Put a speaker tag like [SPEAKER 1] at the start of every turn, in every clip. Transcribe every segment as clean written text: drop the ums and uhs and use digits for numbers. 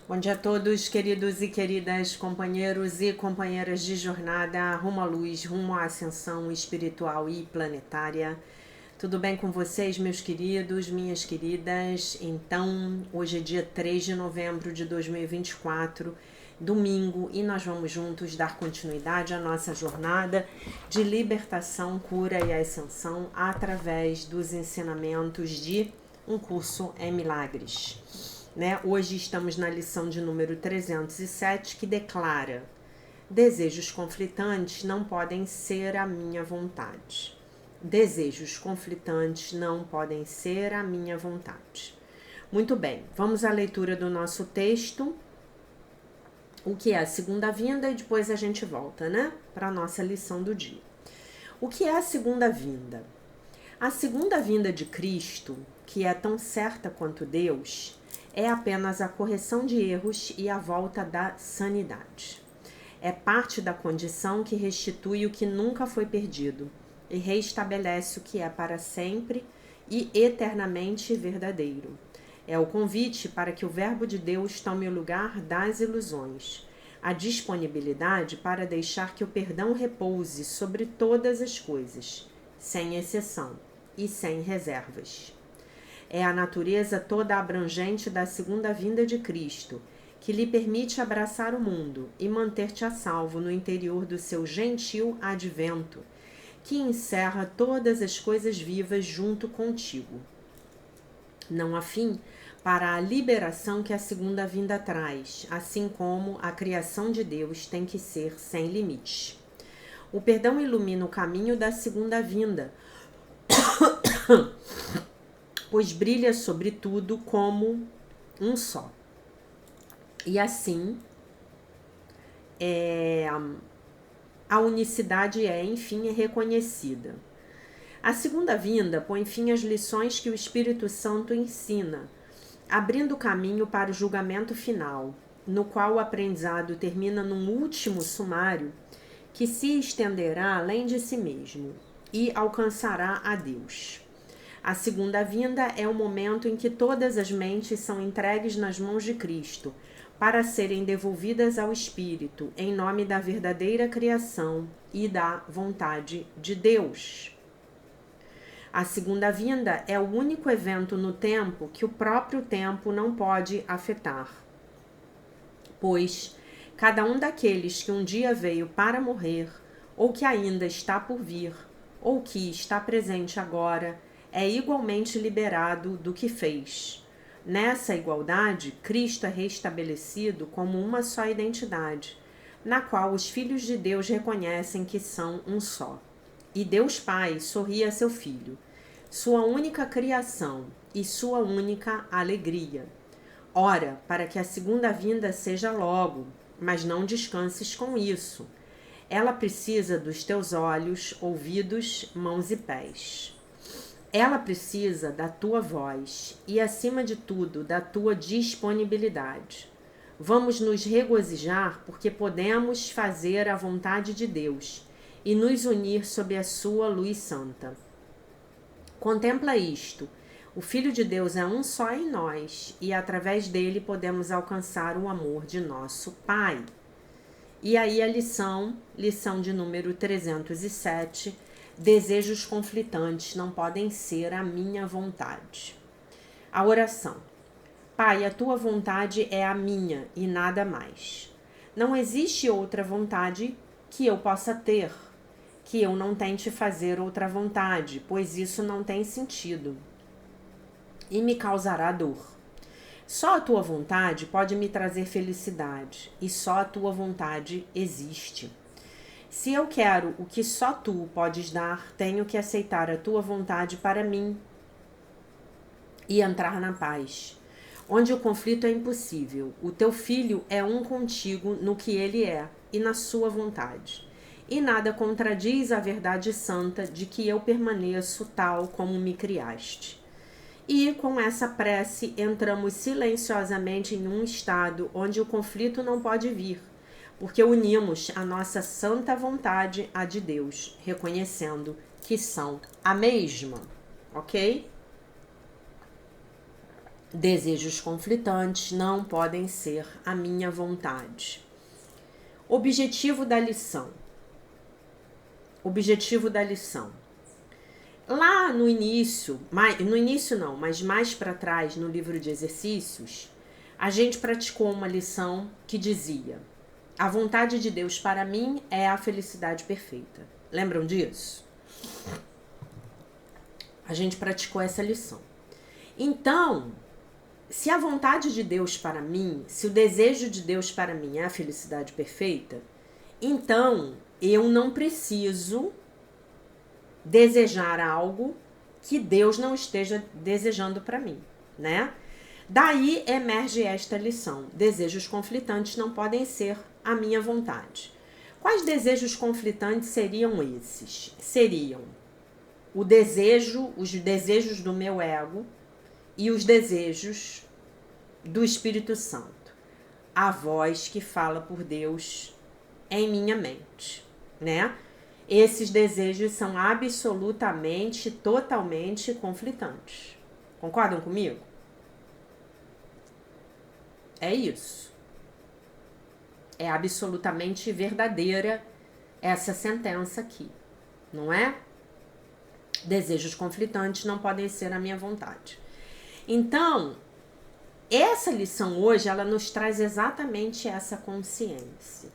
[SPEAKER 1] Bom dia a todos, queridos e queridas companheiros e companheiras de jornada rumo à luz, rumo à ascensão espiritual e planetária. Tudo bem com vocês, meus queridos, minhas queridas? Então, hoje é dia 3 de novembro de 2024, domingo, e nós vamos juntos dar continuidade à nossa jornada de libertação, cura e ascensão através dos ensinamentos de Um Curso em Milagres. Hoje estamos na lição de número 307, que declara: desejos conflitantes não podem ser a minha vontade. Desejos conflitantes não podem ser a minha vontade. Muito bem, vamos à leitura do nosso texto, o que é a segunda vinda, e depois a gente volta, para a nossa lição do dia. O que é a segunda vinda? A segunda vinda de Cristo, que é tão certa quanto Deus, é apenas a correção de erros e a volta da sanidade. É parte da condição que restitui o que nunca foi perdido e reestabelece o que é para sempre e eternamente verdadeiro. É o convite para que o Verbo de Deus tome o lugar das ilusões, a disponibilidade para deixar que o perdão repouse sobre todas as coisas, sem exceção e sem reservas. É a natureza toda abrangente da segunda vinda de Cristo, que lhe permite abraçar o mundo e manter-te a salvo no interior do seu gentil advento, que encerra todas as coisas vivas junto contigo. Não há fim para a liberação que a segunda vinda traz, assim como a criação de Deus tem que ser sem limites. O perdão ilumina o caminho da segunda vinda, pois brilha sobre tudo como um só. E assim, a unicidade enfim, reconhecida. A segunda vinda põe fim às lições que o Espírito Santo ensina, abrindo caminho para o julgamento final, no qual o aprendizado termina num último sumário que se estenderá além de si mesmo e alcançará a Deus. A segunda vinda é o momento em que todas as mentes são entregues nas mãos de Cristo, para serem devolvidas ao Espírito, em nome da verdadeira criação e da vontade de Deus. A segunda vinda é o único evento no tempo que o próprio tempo não pode afetar, pois cada um daqueles que um dia veio para morrer, ou que ainda está por vir, ou que está presente agora, é igualmente liberado do que fez. Nessa igualdade, Cristo é restabelecido como uma só identidade, na qual os filhos de Deus reconhecem que são um só. E Deus Pai sorri a seu Filho, sua única criação e sua única alegria. Ora, para que a segunda vinda seja logo, mas não descanses com isso. Ela precisa dos teus olhos, ouvidos, mãos e pés. Ela precisa da tua voz e, acima de tudo, da tua disponibilidade. Vamos nos regozijar porque podemos fazer a vontade de Deus e nos unir sob a sua luz santa. Contempla isto. O Filho de Deus é um só em nós e, através dele, podemos alcançar o amor de nosso Pai. E aí a lição de número 307, desejos conflitantes não podem ser a minha vontade. A oração. Pai, a tua vontade é a minha e nada mais. Não existe outra vontade que eu possa ter, que eu não tente fazer outra vontade, pois isso não tem sentido e me causará dor. Só a tua vontade pode me trazer felicidade, e só a tua vontade existe. Se eu quero o que só tu podes dar, tenho que aceitar a tua vontade para mim e entrar na paz, onde o conflito é impossível. O teu filho é um contigo no que ele é e na sua vontade. E nada contradiz a verdade santa de que eu permaneço tal como me criaste. E com essa prece entramos silenciosamente em um estado onde o conflito não pode vir, porque unimos a nossa santa vontade à de Deus, reconhecendo que são a mesma, ok? Desejos conflitantes não podem ser a minha vontade. Objetivo da lição. Objetivo da lição. Lá no início, mas mais para trás, no livro de exercícios, a gente praticou uma lição que dizia: a vontade de Deus para mim é a felicidade perfeita. Lembram disso? A gente praticou essa lição. Então, se a vontade de Deus para mim, se o desejo de Deus para mim é a felicidade perfeita, então eu não preciso desejar algo que Deus não esteja desejando para mim, né? Daí emerge esta lição: desejos conflitantes não podem ser a minha vontade. Quais desejos conflitantes seriam esses? Seriam os desejos do meu ego e os desejos do Espírito Santo, a voz que fala por Deus em minha mente, né? Esses desejos são absolutamente, totalmente conflitantes. Concordam comigo? É isso. É absolutamente verdadeira essa sentença aqui, não é? Desejos conflitantes não podem ser a minha vontade. Então, essa lição hoje, ela nos traz exatamente essa consciência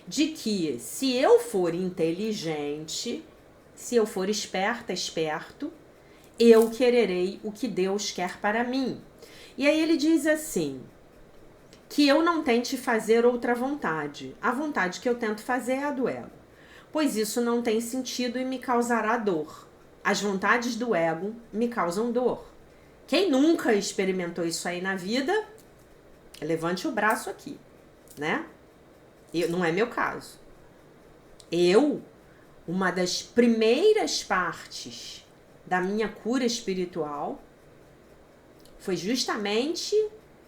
[SPEAKER 1] de que se eu for inteligente, se eu for esperta, esperto, eu quererei o que Deus quer para mim. E aí ele diz assim, que eu não tente fazer outra vontade. A vontade que eu tento fazer é a do ego, pois isso não tem sentido e me causará dor. As vontades do ego me causam dor. Quem nunca experimentou isso aí na vida, levante o braço aqui, né? Não é meu caso. Uma das primeiras partes da minha cura espiritual foi justamente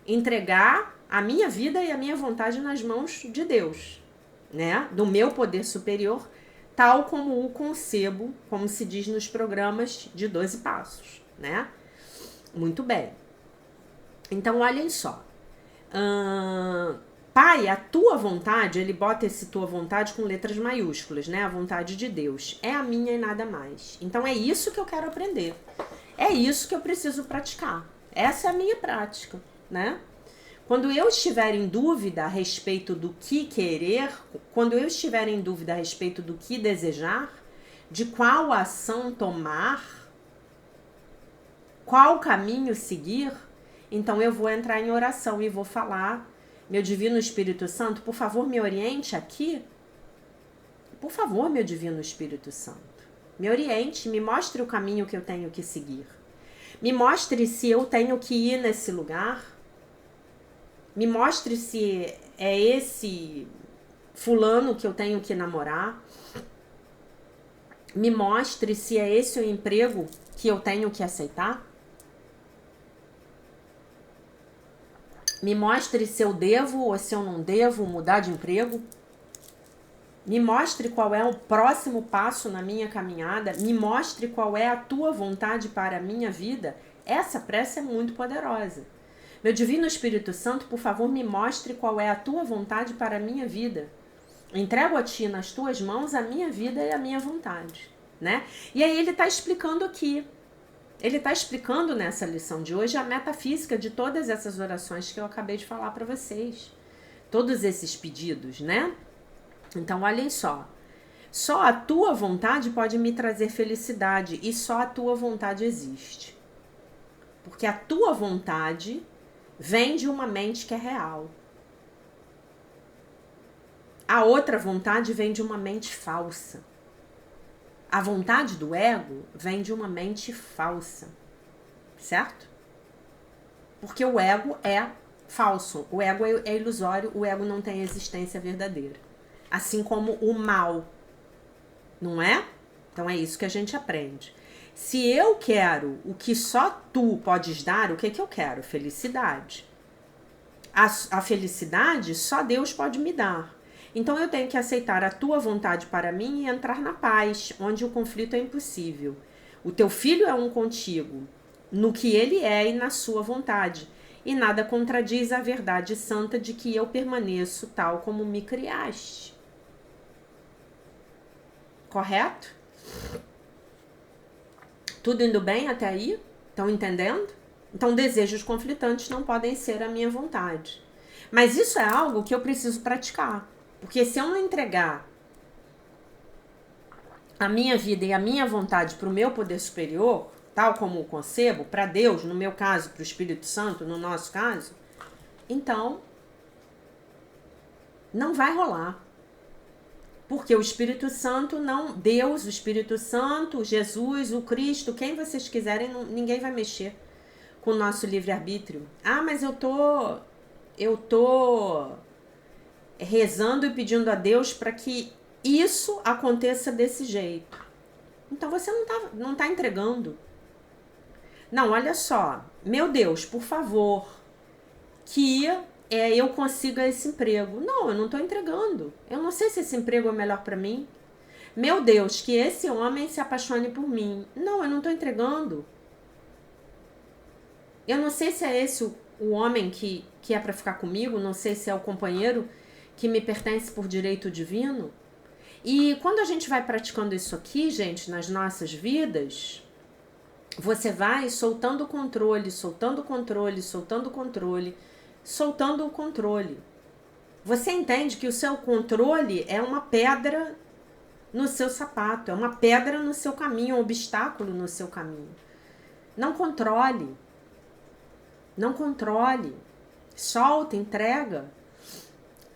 [SPEAKER 1] entregar a minha vida e a minha vontade nas mãos de Deus, né? Do meu poder superior, tal como o concebo, como se diz nos programas de 12 passos, né? Muito bem. Então, olhem só. Pai, a tua vontade, ele bota esse tua vontade com letras maiúsculas, né? A vontade de Deus. É a minha e nada mais. Então, é isso que eu quero aprender. É isso que eu preciso praticar. Essa é a minha prática, né? Quando eu estiver em dúvida a respeito do que querer, quando eu estiver em dúvida a respeito do que desejar, de qual ação tomar, qual caminho seguir, então eu vou entrar em oração e vou falar: meu Divino Espírito Santo, por favor, me oriente aqui. Por favor, meu Divino Espírito Santo, me oriente, me mostre o caminho que eu tenho que seguir. Me mostre se eu tenho que ir nesse lugar. Me mostre se é esse fulano que eu tenho que namorar. Me mostre se é esse o emprego que eu tenho que aceitar. Me mostre se eu devo ou se eu não devo mudar de emprego. Me mostre qual é o próximo passo na minha caminhada. Me mostre qual é a tua vontade para a minha vida. Essa prece é muito poderosa. Meu Divino Espírito Santo, por favor, me mostre qual é a tua vontade para a minha vida. Entrego a ti nas tuas mãos a minha vida e a minha vontade, né? E aí ele está explicando aqui. Ele está explicando nessa lição de hoje a metafísica de todas essas orações que eu acabei de falar para vocês. Todos esses pedidos, né? Então, olhem só. Só a tua vontade pode me trazer felicidade e só a tua vontade existe. Porque a tua vontade vem de uma mente que é real. A outra vontade vem de uma mente falsa. A vontade do ego vem de uma mente falsa, certo? Porque o ego é falso, o ego é ilusório, o ego não tem existência verdadeira. Assim como o mal, não é? Então é isso que a gente aprende. Se eu quero o que só tu podes dar, o que eu quero? Felicidade. A felicidade só Deus pode me dar. Então eu tenho que aceitar a tua vontade para mim e entrar na paz, onde o conflito é impossível. O teu filho é um contigo. no que ele é e na sua vontade. E nada contradiz a verdade santa de que eu permaneço tal como me criaste. Correto? Tudo indo bem até aí? Estão entendendo? Então, desejos conflitantes não podem ser a minha vontade. Mas isso é algo que eu preciso praticar. Porque se eu não entregar a minha vida e a minha vontade para o meu poder superior, tal como o concebo, para Deus, no meu caso, para o Espírito Santo, no nosso caso, então não vai rolar. Porque o Espírito Santo não, Deus, o Espírito Santo, Jesus, o Cristo, quem vocês quiserem, ninguém vai mexer com o nosso livre-arbítrio. Ah, mas eu tô rezando e pedindo a Deus para que isso aconteça desse jeito. Então você não tá entregando. Não, olha só. Meu Deus, por favor, que eu consiga esse emprego. Não, eu não estou entregando. Eu não sei se esse emprego é melhor para mim. Meu Deus, que esse homem se apaixone por mim. Não, eu não estou entregando. Eu não sei se é esse o homem que é para ficar comigo. Não sei se é o companheiro que me pertence por direito divino. E quando a gente vai praticando isso aqui, gente, nas nossas vidas, você vai soltando o controle, soltando o controle, soltando o controle, soltando o controle. Você entende que o seu controle é uma pedra no seu sapato, é uma pedra no seu caminho, um obstáculo no seu caminho. Não controle. Não controle. Solta, entrega.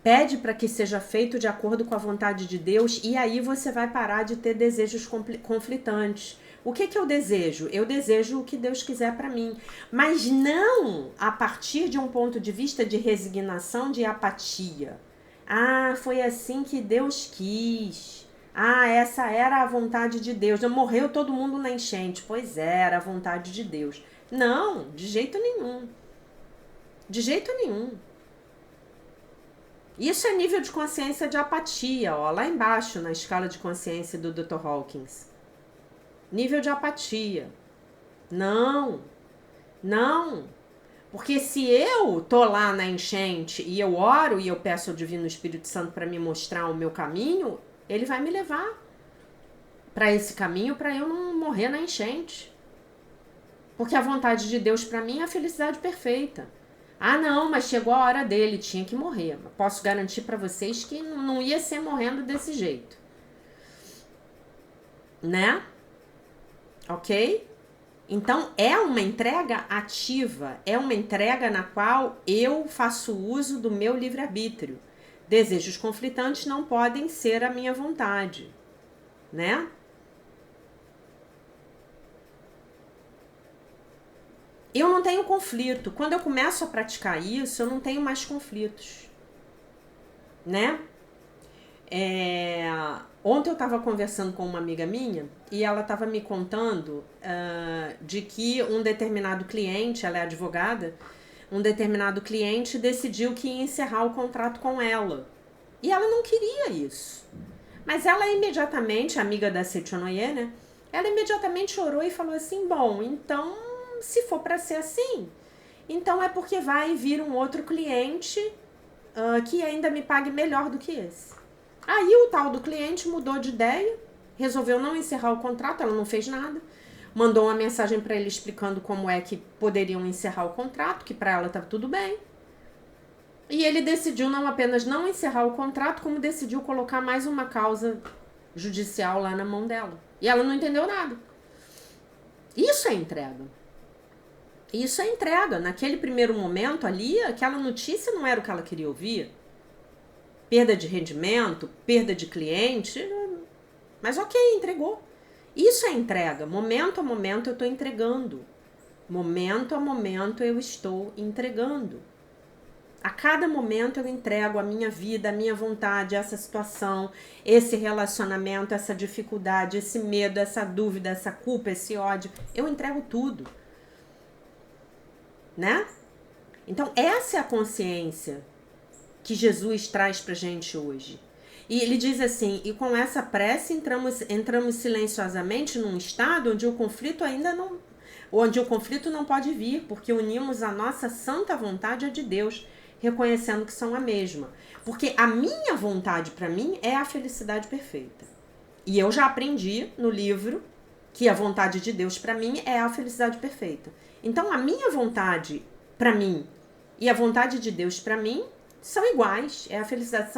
[SPEAKER 1] Pede para que seja feito de acordo com a vontade de Deus e aí você vai parar de ter desejos conflitantes. O que eu desejo? Eu desejo o que Deus quiser para mim, mas não a partir de um ponto de vista de resignação, de apatia. Ah, foi assim que Deus quis. Ah, essa era a vontade de Deus. Morreu todo mundo na enchente. Pois é, era a vontade de Deus. Não, de jeito nenhum. De jeito nenhum. Isso é nível de consciência de apatia, ó, lá embaixo na escala de consciência do Dr. Hawkins. Nível de apatia. Não. Porque se eu tô lá na enchente e eu oro e eu peço ao Divino Espírito Santo para me mostrar o meu caminho, ele vai me levar para esse caminho para eu não morrer na enchente. Porque a vontade de Deus para mim é a felicidade perfeita. Ah, não, mas chegou a hora dele, tinha que morrer. Posso garantir para vocês que não ia ser morrendo desse jeito. Né? Ok? Então, é uma entrega ativa, é uma entrega na qual eu faço uso do meu livre-arbítrio. Desejos conflitantes não podem ser a minha vontade, né? Eu não tenho conflito. Quando eu começo a praticar isso, eu não tenho mais conflitos, né? Ontem eu estava conversando com uma amiga minha e ela estava me contando de que um determinado cliente, ela é advogada, um determinado cliente decidiu que ia encerrar o contrato com ela. E ela não queria isso. Mas ela imediatamente, amiga da Sechonoye, né? Ela imediatamente orou e falou assim, bom, então, se for para ser assim, então é porque vai vir um outro cliente que ainda me pague melhor do que esse. Aí o tal do cliente mudou de ideia, resolveu não encerrar o contrato, ela não fez nada, mandou uma mensagem para ele explicando como é que poderiam encerrar o contrato, que para ela estava tudo bem. E ele decidiu não apenas não encerrar o contrato, como decidiu colocar mais uma causa judicial lá na mão dela. E ela não entendeu nada. Isso é entrega. Isso é entrega. Naquele primeiro momento ali, aquela notícia não era o que ela queria ouvir. Perda de rendimento, perda de cliente, mas ok, entregou. Isso é entrega. Momento a momento eu estou entregando. Momento a momento eu estou entregando. A cada momento eu entrego a minha vida, a minha vontade, essa situação, esse relacionamento, essa dificuldade, esse medo, essa dúvida, essa culpa, esse ódio. Eu entrego tudo. Né? Então, essa é a consciência que Jesus traz pra gente hoje. E ele diz assim, e com essa prece entramos silenciosamente num estado onde o conflito ainda onde o conflito não pode vir, porque unimos a nossa santa vontade à de Deus, reconhecendo que são a mesma. Porque a minha vontade, para mim, é a felicidade perfeita. E eu já aprendi no livro que a vontade de Deus para mim é a felicidade perfeita. Então, a minha vontade para mim e a vontade de Deus para mim são iguais. É a felicidade,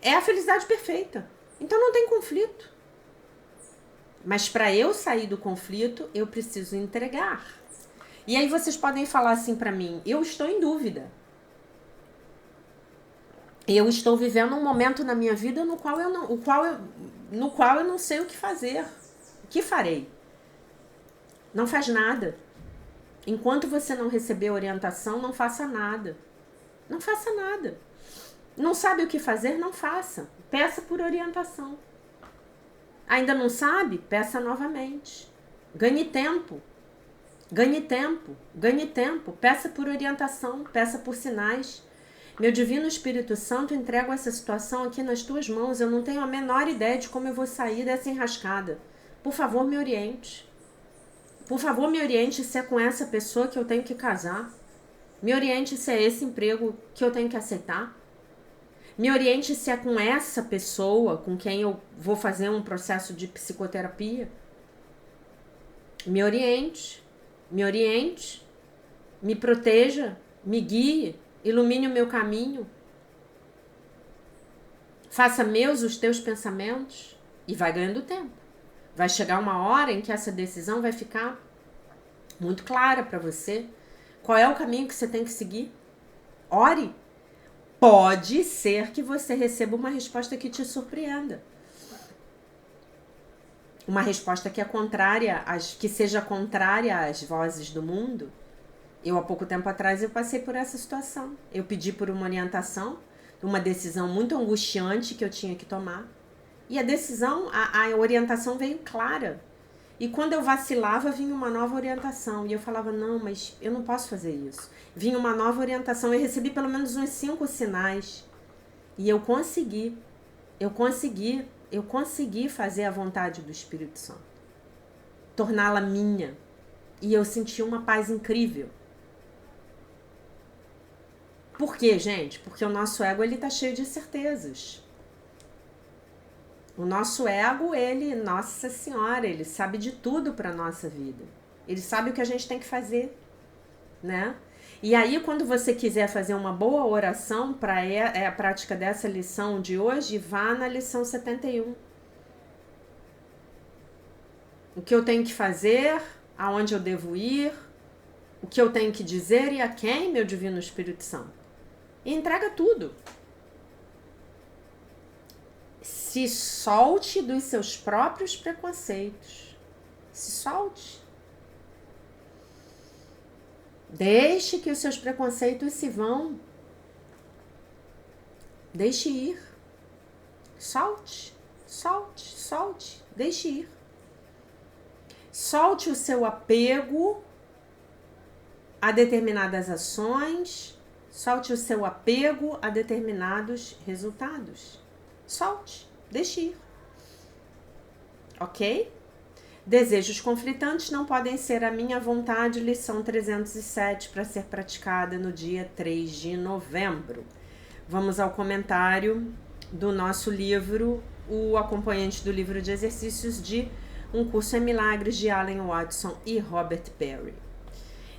[SPEAKER 1] é a felicidade perfeita. Então, não tem conflito. Mas para eu sair do conflito, eu preciso entregar. E aí vocês podem falar assim para mim: eu estou em dúvida. Eu estou vivendo um momento na minha vida no qual eu não sei o que fazer. O que farei? Não faz nada. Enquanto você não receber orientação, não faça nada. Não faça nada. Não sabe o que fazer? Não faça. Peça por orientação. Ainda não sabe? Peça novamente. Ganhe tempo. Ganhe tempo. Ganhe tempo. Peça por orientação. Peça por sinais. Meu Divino Espírito Santo, entrego essa situação aqui nas tuas mãos. Eu não tenho a menor ideia de como eu vou sair dessa enrascada. Por favor, me oriente. Por favor, me oriente se é com essa pessoa que eu tenho que casar. Me oriente se é esse emprego que eu tenho que aceitar. Me oriente se é com essa pessoa com quem eu vou fazer um processo de psicoterapia. Me oriente. Me oriente. Me proteja. Me guie. Ilumine o meu caminho. Faça meus os teus pensamentos. E vai ganhando tempo. Vai chegar uma hora em que essa decisão vai ficar muito clara para você. Qual é o caminho que você tem que seguir? Ore. Pode ser que você receba uma resposta que te surpreenda. Uma resposta que é contrária, que seja contrária às vozes do mundo. Eu, há pouco tempo atrás, eu passei por essa situação. Eu pedi por uma orientação, uma decisão muito angustiante que eu tinha que tomar. E a decisão, a orientação veio clara. E quando eu vacilava, vinha uma nova orientação. E eu falava, não, mas eu não posso fazer isso. Vinha uma nova orientação. Eu recebi pelo menos uns 5 sinais. E eu consegui fazer a vontade do Espírito Santo. Torná-la minha. E eu senti uma paz incrível. Por quê, gente? Porque o nosso ego, ele tá cheio de certezas. O nosso ego, Nossa Senhora, ele sabe de tudo para nossa vida. Ele sabe o que a gente tem que fazer, né? E aí, quando você quiser fazer uma boa oração para a prática dessa lição de hoje, vá na lição 71. O que eu tenho que fazer, aonde eu devo ir, o que eu tenho que dizer e a quem, meu Divino Espírito Santo. E entrega tudo. Se solte dos seus próprios preconceitos. Se solte. Deixe que os seus preconceitos se vão. Deixe ir. Solte, solte, solte. Deixe ir. Solte o seu apego a determinadas ações. Solte o seu apego a determinados resultados. Solte. Deixe ir. Ok? Desejos conflitantes não podem ser a minha vontade, lição 307, para ser praticada no dia 3 de novembro. Vamos ao comentário do nosso livro, o acompanhante do livro de exercícios de Um Curso em Milagres, de Alan Watson e Robert Perry.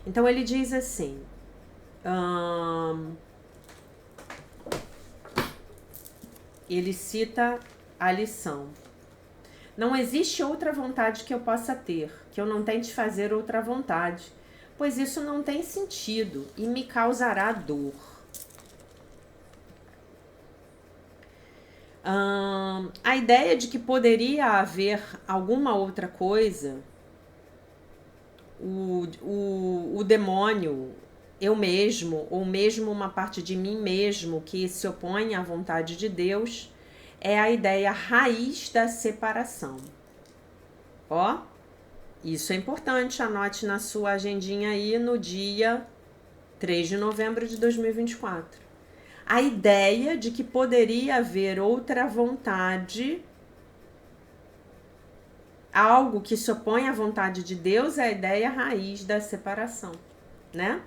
[SPEAKER 1] Então ele diz assim... ele cita a lição. Não existe outra vontade que eu possa ter, que eu não tente fazer outra vontade, pois isso não tem sentido e me causará dor. A ideia de que poderia haver alguma outra coisa, o demônio, eu mesmo, ou mesmo uma parte de mim mesmo que se opõe à vontade de Deus, é a ideia raiz da separação. Ó, isso é importante, anote na sua agendinha aí no dia 3 de novembro de 2024. A ideia de que poderia haver outra vontade, algo que se opõe à vontade de Deus é a ideia raiz da separação, né?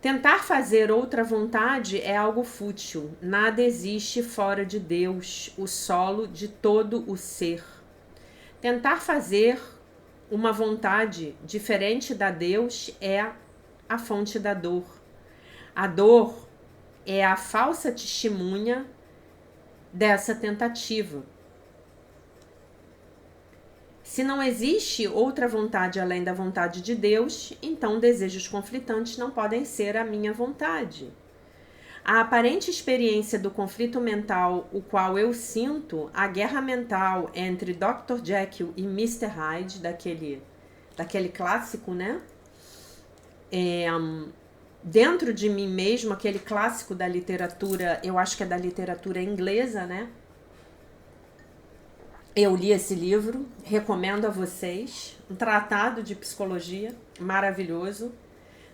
[SPEAKER 1] Tentar fazer outra vontade é algo fútil. Nada existe fora de Deus, o solo de todo o ser. Tentar fazer uma vontade diferente da Deus é a fonte da dor. A dor é a falsa testemunha dessa tentativa. Se não existe outra vontade além da vontade de Deus, então desejos conflitantes não podem ser a minha vontade. A aparente experiência do conflito mental, o qual eu sinto, a guerra mental entre Dr. Jekyll e Mr. Hyde, daquele clássico, né? Dentro de mim mesmo, aquele clássico da literatura, eu acho que é da literatura inglesa, né? Eu li esse livro, recomendo a vocês, um tratado de psicologia maravilhoso,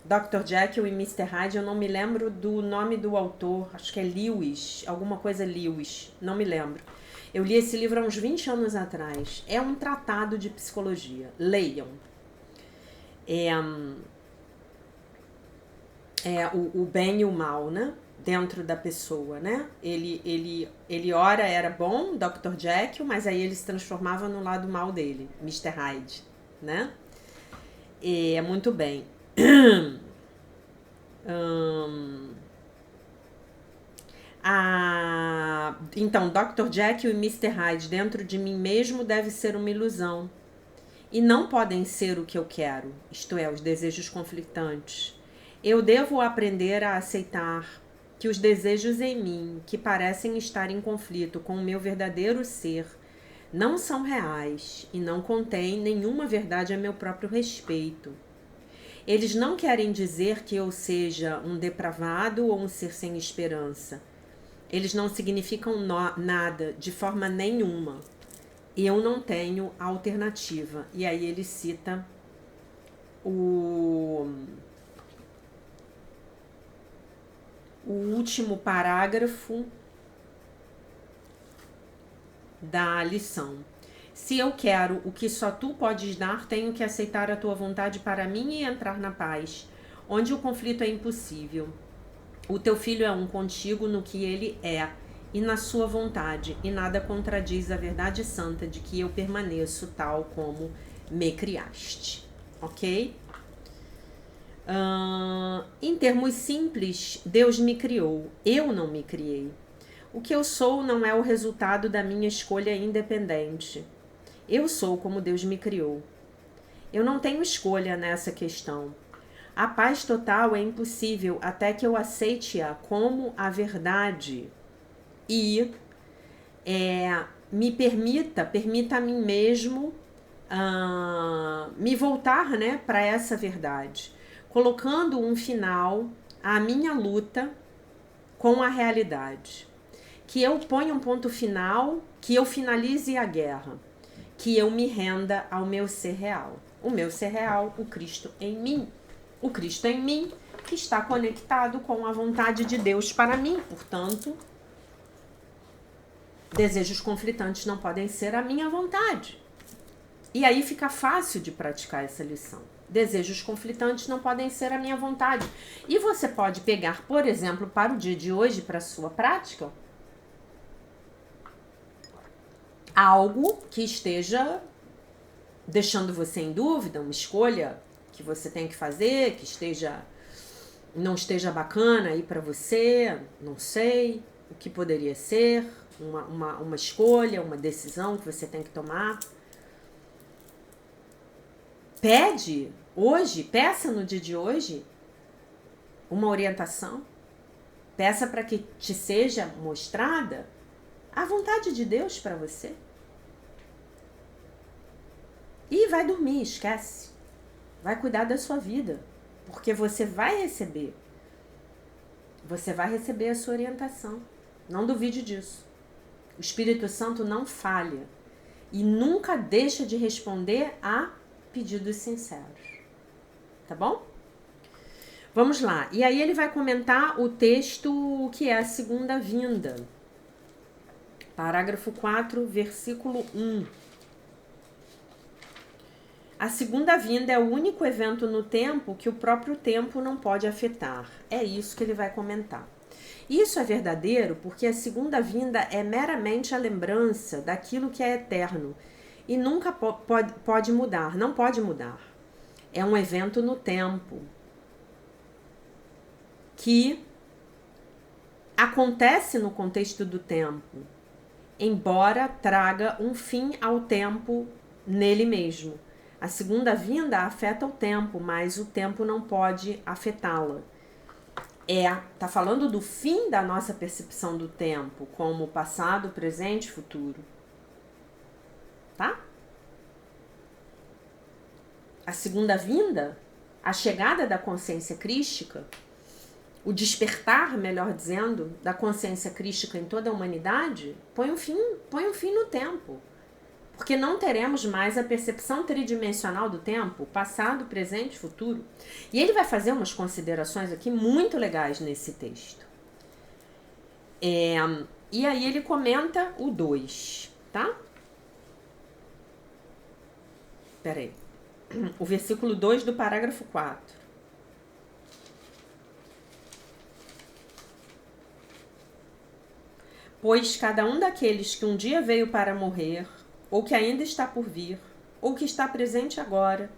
[SPEAKER 1] Dr. Jekyll e Mr. Hyde. Eu não me lembro do nome do autor, acho que é Lewis, alguma coisa Lewis, não me lembro. Eu li esse livro há uns 20 anos atrás, é um tratado de psicologia, leiam. O bem e o mal, né? Dentro da pessoa, né? Ele ora era bom, Dr. Jekyll, mas aí ele se transformava no lado mal dele, Mr. Hyde, né? É muito bem. Então, Dr. Jekyll e Mr. Hyde dentro de mim mesmo deve ser uma ilusão. E não podem ser o que eu quero, isto é, os desejos conflitantes. Eu devo aprender a aceitar que os desejos em mim, que parecem estar em conflito com o meu verdadeiro ser, não são reais e não contêm nenhuma verdade a meu próprio respeito. Eles não querem dizer que eu seja um depravado ou um ser sem esperança. Eles não significam nada, de forma nenhuma. Eu não tenho alternativa. E aí ele cita o último parágrafo da lição. Se eu quero o que só tu podes dar, tenho que aceitar a tua vontade para mim e entrar na paz, onde o conflito é impossível. O teu filho é um contigo no que ele é e na sua vontade, e nada contradiz a verdade santa de que eu permaneço tal como me criaste. Ok? Em termos simples, Deus me criou, eu não me criei. O que eu sou não é o resultado da minha escolha independente. Eu sou como Deus me criou. Eu não tenho escolha nessa questão. A paz total é impossível até que eu aceite-a como a verdade e me permita a mim mesmo me voltar, né, para essa verdade, colocando um final à minha luta com a realidade. Que eu ponha um ponto final, que eu finalize a guerra, que eu me renda ao meu ser real. O meu ser real, o Cristo em mim. O Cristo em mim que está conectado com a vontade de Deus para mim. Portanto, desejos conflitantes não podem ser a minha vontade. E aí fica fácil de praticar essa lição. Desejos conflitantes não podem ser a minha vontade. E você pode pegar, por exemplo, para o dia de hoje, para a sua prática, algo que esteja deixando você em dúvida, uma escolha que você tem que fazer, que não esteja bacana aí para você, não sei o que poderia ser, uma escolha, uma decisão que você tem que tomar. Peça no dia de hoje uma orientação, peça para que te seja mostrada a vontade de Deus para você. E vai dormir, esquece. Vai cuidar da sua vida, porque você vai receber a sua orientação. Não duvide disso. O Espírito Santo não falha e nunca deixa de responder a pedidos sinceros. Tá bom? Vamos lá. E aí ele vai comentar o texto que é a segunda vinda. Parágrafo 4, versículo 1. A segunda vinda é o único evento no tempo que o próprio tempo não pode afetar. É isso que ele vai comentar. Isso é verdadeiro porque a segunda vinda é meramente a lembrança daquilo que é eterno e nunca pode mudar, não pode mudar. É um evento no tempo que acontece no contexto do tempo, embora traga um fim ao tempo nele mesmo. A segunda vinda afeta o tempo, mas o tempo não pode afetá-la. Tá falando do fim da nossa percepção do tempo, como passado, presente e futuro. Tá? A segunda vinda, a chegada da consciência crística, o despertar, melhor dizendo, da consciência crística em toda a humanidade, põe um fim no tempo. Porque não teremos mais a percepção tridimensional do tempo, passado, presente e futuro. E ele vai fazer umas considerações aqui muito legais nesse texto. E aí ele comenta o 2, tá? Peraí. O versículo 2 do parágrafo 4. Pois cada um daqueles que um dia veio para morrer, ou que ainda está por vir, ou que está presente agora,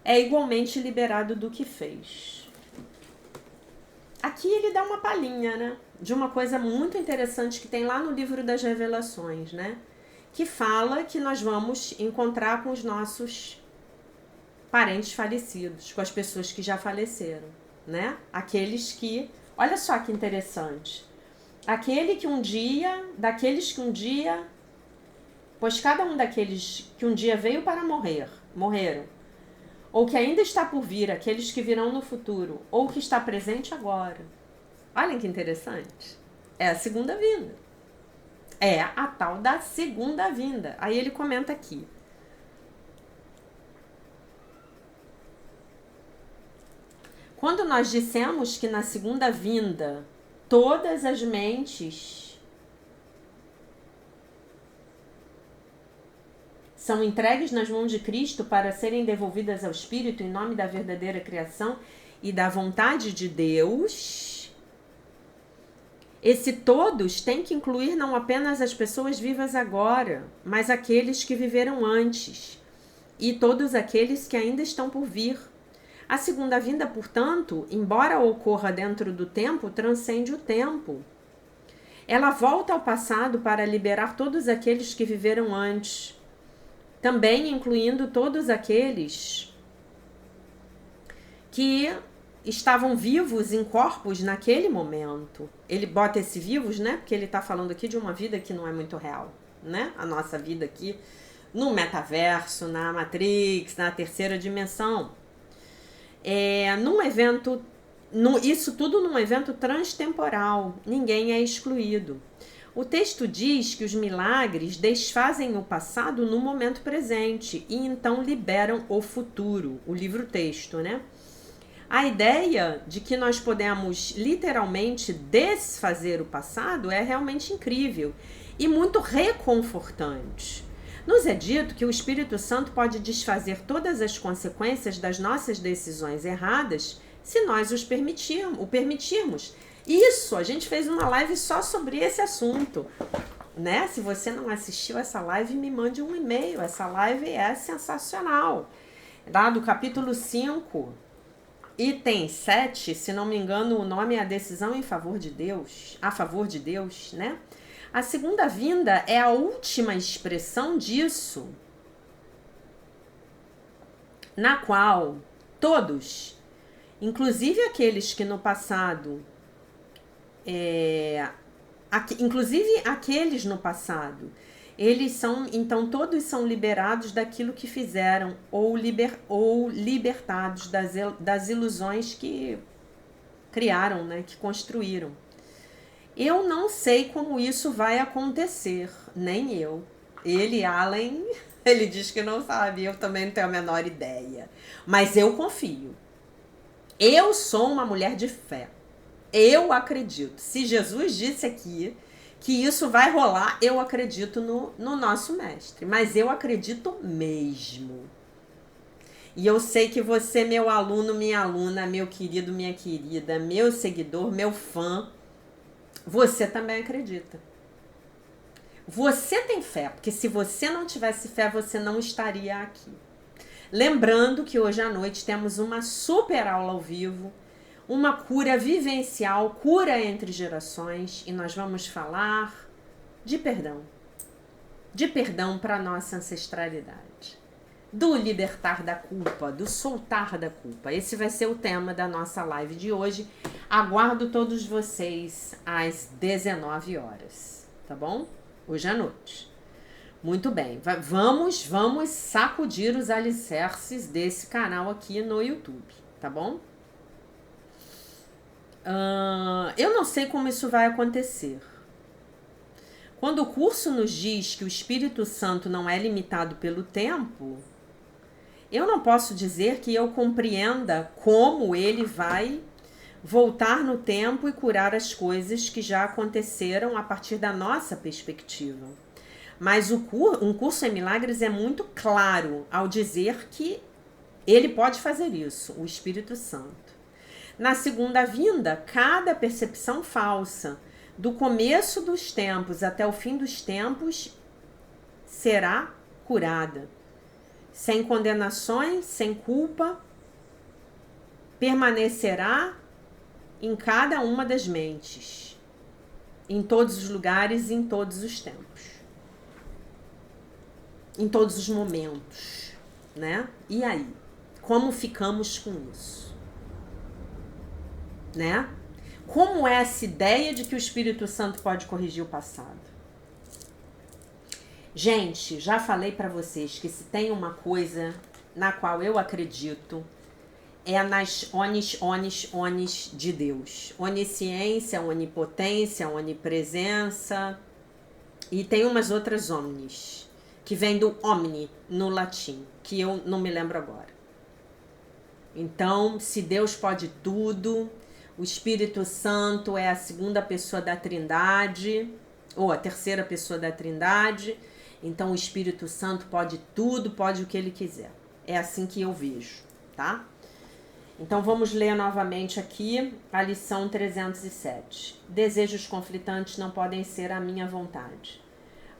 [SPEAKER 1] é igualmente liberado do que fez. Aqui ele dá uma palhinha, né, de uma coisa muito interessante que tem lá no livro das Revelações, né, que fala que nós vamos encontrar com os nossos parentes falecidos, com as pessoas que já faleceram, né, aqueles que, olha só que interessante, pois cada um daqueles que um dia veio para morreram, ou que ainda está por vir, aqueles que virão no futuro, ou que está presente agora. Olhem que interessante. É a segunda vinda. É a tal da segunda vinda. Aí ele comenta aqui. Quando nós dissemos que na segunda vinda todas as mentes são entregues nas mãos de Cristo para serem devolvidas ao Espírito em nome da verdadeira criação e da vontade de Deus, esse todos tem que incluir não apenas as pessoas vivas agora, mas aqueles que viveram antes e todos aqueles que ainda estão por vir. A segunda vinda, portanto, embora ocorra dentro do tempo, transcende o tempo. Ela volta ao passado para liberar todos aqueles que viveram antes, também incluindo todos aqueles que estavam vivos em corpos naquele momento. Ele bota esse vivos, né? Porque ele está falando aqui de uma vida que não é muito real, né? A nossa vida aqui no metaverso, na Matrix, na terceira dimensão. Isso tudo num evento transtemporal, ninguém é excluído. O texto diz que os milagres desfazem o passado no momento presente e então liberam o futuro, o livro-texto, né? A ideia de que nós podemos literalmente desfazer o passado é realmente incrível e muito reconfortante. Nos é dito que o Espírito Santo pode desfazer todas as consequências das nossas decisões erradas se nós o permitirmos. Isso, a gente fez uma live só sobre esse assunto, né? Se você não assistiu essa live, me mande um e-mail. Essa live é sensacional. Lá do capítulo 5, item 7, se não me engano, o nome é a decisão a favor de Deus, né? A segunda vinda é a última expressão disso, na qual todos, inclusive aqueles que no passado, todos são liberados daquilo que fizeram ou libertados das ilusões que criaram, né, que construíram. Eu não sei como isso vai acontecer, nem eu. Allen, ele diz que não sabe, eu também não tenho a menor ideia. Mas eu confio. Eu sou uma mulher de fé. Eu acredito. Se Jesus disse aqui que isso vai rolar, eu acredito no nosso mestre. Mas eu acredito mesmo. E eu sei que você, meu aluno, minha aluna, meu querido, minha querida, meu seguidor, meu fã, você também acredita. Você tem fé, porque se você não tivesse fé, você não estaria aqui. Lembrando que hoje à noite temos uma super aula ao vivo, uma cura vivencial, cura entre gerações, e nós vamos falar de perdão. De perdão para a nossa ancestralidade. Do libertar da culpa, do soltar da culpa. Esse vai ser o tema da nossa live de hoje. Aguardo todos vocês às 19 horas, tá bom? Hoje à noite. Muito bem, vamos sacudir os alicerces desse canal aqui no YouTube, tá bom? Eu não sei como isso vai acontecer. Quando o curso nos diz que o Espírito Santo não é limitado pelo tempo, eu não posso dizer que eu compreenda como ele vai voltar no tempo e curar as coisas que já aconteceram a partir da nossa perspectiva. Mas um curso em milagres é muito claro ao dizer que ele pode fazer isso, o Espírito Santo. Na segunda vinda, cada percepção falsa, do começo dos tempos até o fim dos tempos, será curada. Sem condenações, sem culpa, permanecerá em cada uma das mentes, em todos os lugares e em todos os tempos, em todos os momentos, né? E aí, como ficamos com isso, né? Como é essa ideia de que o Espírito Santo pode corrigir o passado? Gente, já falei para vocês que se tem uma coisa na qual eu acredito, é nas onis de Deus. Onisciência, onipotência, onipresença, e tem umas outras omnis, que vem do omni no latim, que eu não me lembro agora. Então, se Deus pode tudo, o Espírito Santo é a segunda pessoa da Trindade, ou a terceira pessoa da Trindade, então o Espírito Santo pode tudo, pode o que ele quiser. É assim que eu vejo, tá? Então vamos ler novamente aqui a lição 307. Desejos conflitantes não podem ser a minha vontade.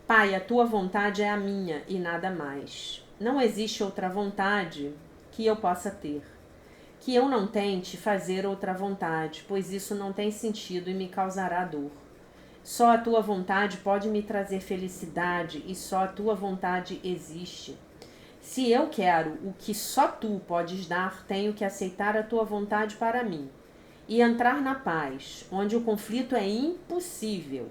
[SPEAKER 1] Pai, a tua vontade é a minha e nada mais. Não existe outra vontade que eu possa ter. Que eu não tente fazer outra vontade, pois isso não tem sentido e me causará dor. Só a tua vontade pode me trazer felicidade e só a tua vontade existe. Se eu quero o que só tu podes dar, tenho que aceitar a tua vontade para mim e entrar na paz, onde o conflito é impossível.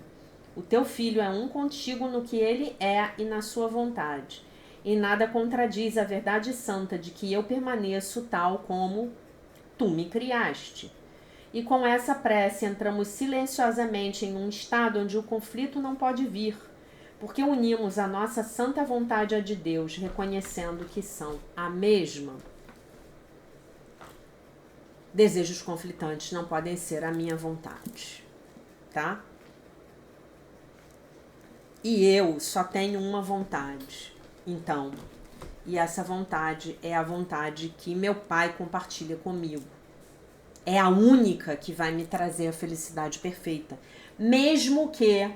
[SPEAKER 1] O teu filho é um contigo no que ele é e na sua vontade, e nada contradiz a verdade santa de que eu permaneço tal como tu me criaste. E com essa prece entramos silenciosamente em um estado onde o conflito não pode vir, porque unimos a nossa santa vontade à de Deus, reconhecendo que são a mesma. Desejos conflitantes não podem ser a minha vontade, tá? E eu só tenho uma vontade, então, e essa vontade é a vontade que meu Pai compartilha comigo. É a única que vai me trazer a felicidade perfeita. Mesmo que,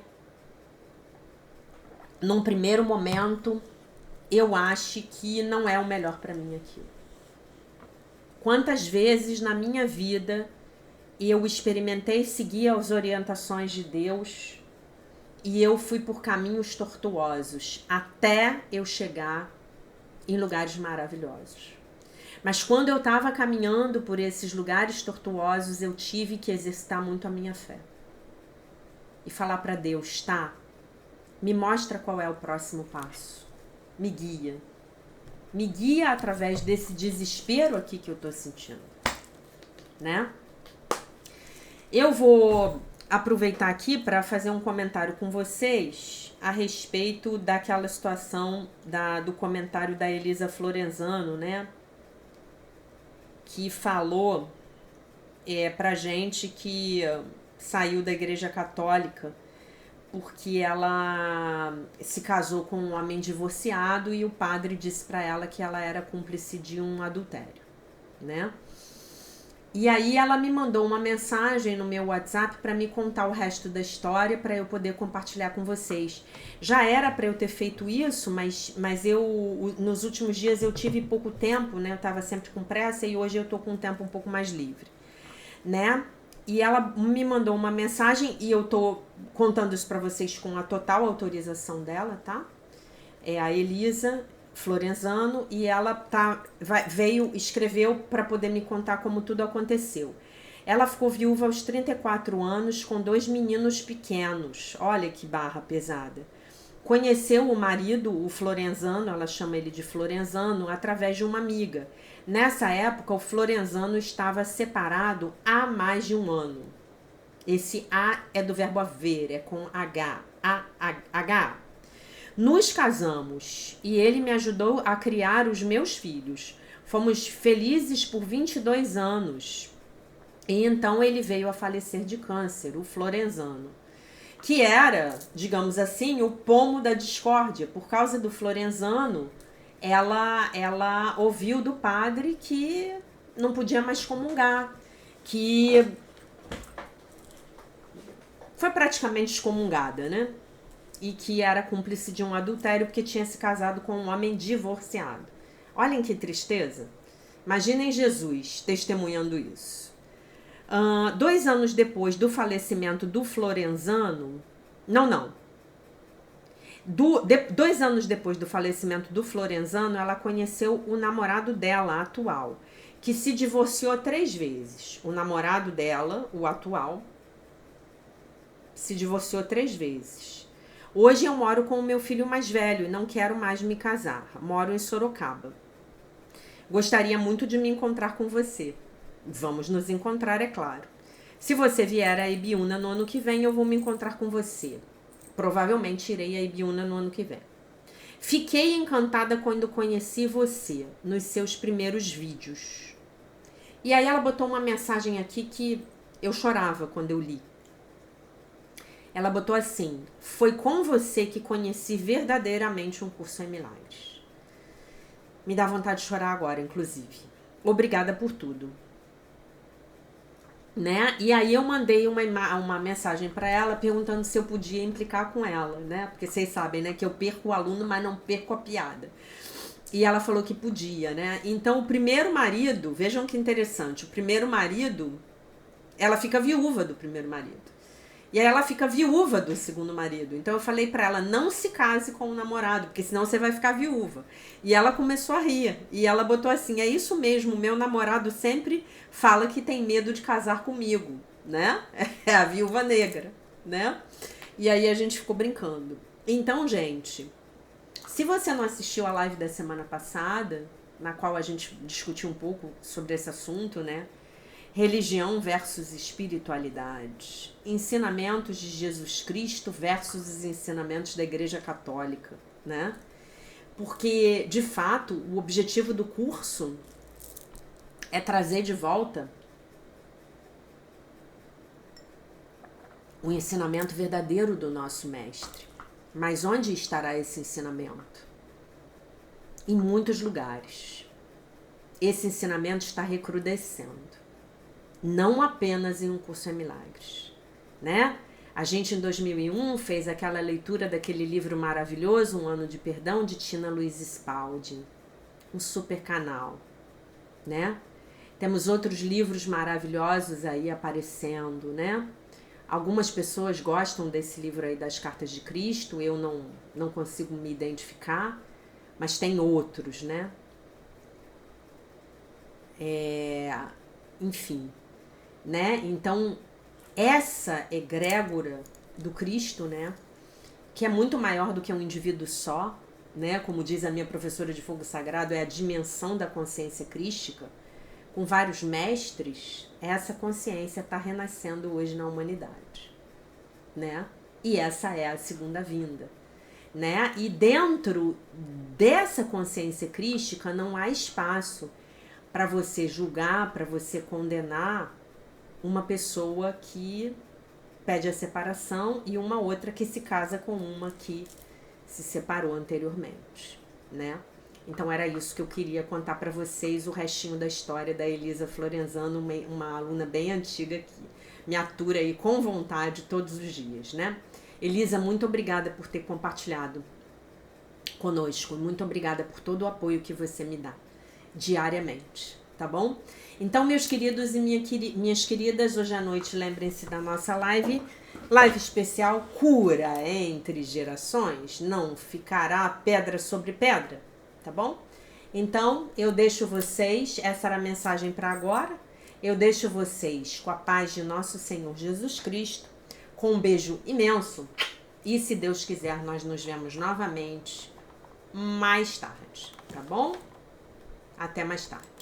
[SPEAKER 1] num primeiro momento, eu ache que não é o melhor para mim aquilo. Quantas vezes na minha vida eu experimentei seguir as orientações de Deus e eu fui por caminhos tortuosos até eu chegar em lugares maravilhosos. Mas quando eu estava caminhando por esses lugares tortuosos, eu tive que exercitar muito a minha fé. E falar para Deus, tá? Me mostra qual é o próximo passo. Me guia. Me guia através desse desespero aqui que eu tô sentindo. Né? Eu vou aproveitar aqui para fazer um comentário com vocês a respeito daquela situação do comentário da Elisa Florenzano, né? Que falou pra gente que saiu da Igreja Católica porque ela se casou com um homem divorciado e o padre disse para ela que ela era cúmplice de um adultério, né? E aí ela me mandou uma mensagem no meu WhatsApp para me contar o resto da história para eu poder compartilhar com vocês. Já era para eu ter feito isso, mas eu nos últimos dias eu tive pouco tempo, né? Eu estava sempre com pressa e hoje eu tô com um tempo um pouco mais livre, né? E ela me mandou uma mensagem e eu tô contando isso para vocês com a total autorização dela, tá? É a Elisa Florenzano e ela escreveu para poder me contar como tudo aconteceu. Ela ficou viúva aos 34 anos com 2 meninos pequenos. Olha que barra pesada. Conheceu o marido, o Florenzano, ela chama ele de Florenzano, através de uma amiga. Nessa época, o Florenzano estava separado há mais de um ano. Esse A é do verbo haver, é com H. H. Nos casamos e ele me ajudou a criar os meus filhos. Fomos felizes por 22 anos. E então ele veio a falecer de câncer, o Florenzano, que era, digamos assim, o pomo da discórdia. Por causa do Florenzano, ela ouviu do padre que não podia mais comungar, que foi praticamente excomungada, né? E que era cúmplice de um adultério porque tinha se casado com um homem divorciado. Olhem que tristeza. Imaginem Jesus testemunhando isso. 2 anos depois do falecimento do Florenzano... Não. 2 anos depois do falecimento do Florenzano, ela conheceu o namorado dela, atual, que se divorciou 3 vezes. O namorado dela, o atual, se divorciou 3 vezes. Hoje eu moro com o meu filho mais velho e não quero mais me casar. Moro em Sorocaba. Gostaria muito de me encontrar com você. Vamos nos encontrar, é claro. Se você vier a Ibiúna no ano que vem, eu vou me encontrar com você. Provavelmente irei a Ibiúna no ano que vem. Fiquei encantada quando conheci você, nos seus primeiros vídeos. E aí ela botou uma mensagem aqui que eu chorava quando eu li. Ela botou assim: foi com você que conheci verdadeiramente um curso em milagres. Me dá vontade de chorar agora, inclusive. Obrigada por tudo. Né? E aí eu mandei uma mensagem para ela perguntando se eu podia implicar com ela, né? Porque vocês sabem, né, que eu perco o aluno, mas não perco a piada. E ela falou que podia, né? Então o primeiro marido, vejam que interessante, o primeiro marido, ela fica viúva do primeiro marido. E aí ela fica viúva do segundo marido. Então eu falei pra ela, não se case com o namorado, porque senão você vai ficar viúva. E ela começou a rir. E ela botou assim, é isso mesmo, meu namorado sempre fala que tem medo de casar comigo, né? É a viúva negra, né? E aí a gente ficou brincando. Então, gente, se você não assistiu a live da semana passada, na qual a gente discutiu um pouco sobre esse assunto, né? Religião versus espiritualidade. Ensinamentos de Jesus Cristo versus os ensinamentos da Igreja Católica, né? Porque, de fato, o objetivo do curso é trazer de volta o ensinamento verdadeiro do nosso mestre. Mas onde estará esse ensinamento? Em muitos lugares. Esse ensinamento está recrudescendo. Não apenas em um curso em milagres, né? A gente em 2001 fez aquela leitura daquele livro maravilhoso, Um Ano de Perdão, de Tina Louise Spalding. Um super canal, né? Temos outros livros maravilhosos aí aparecendo, né? Algumas pessoas gostam desse livro aí das Cartas de Cristo, eu não consigo me identificar, mas tem outros, né? Enfim, né? Então, essa egrégora do Cristo, né? Que é muito maior do que um indivíduo só, né? Como diz a minha professora de fogo sagrado, é a dimensão da consciência crística. Com vários mestres, essa consciência está renascendo hoje na humanidade, né? E essa é a segunda vinda, né? E dentro dessa consciência crística não há espaço para você julgar, para você condenar uma pessoa que pede a separação e uma outra que se casa com uma que se separou anteriormente, né? Então era isso que eu queria contar para vocês, o restinho da história da Elisa Florenzano, uma aluna bem antiga que me atura aí com vontade todos os dias, né? Elisa, muito obrigada por ter compartilhado conosco, muito obrigada por todo o apoio que você me dá diariamente, tá bom? Então, meus queridos e minhas queridas, hoje à noite lembrem-se da nossa live especial Cura entre Gerações, não ficará pedra sobre pedra, tá bom? Então, eu deixo vocês, essa era a mensagem para agora, eu deixo vocês com a paz de nosso Senhor Jesus Cristo, com um beijo imenso, e se Deus quiser, nós nos vemos novamente mais tarde, tá bom? Até mais tarde.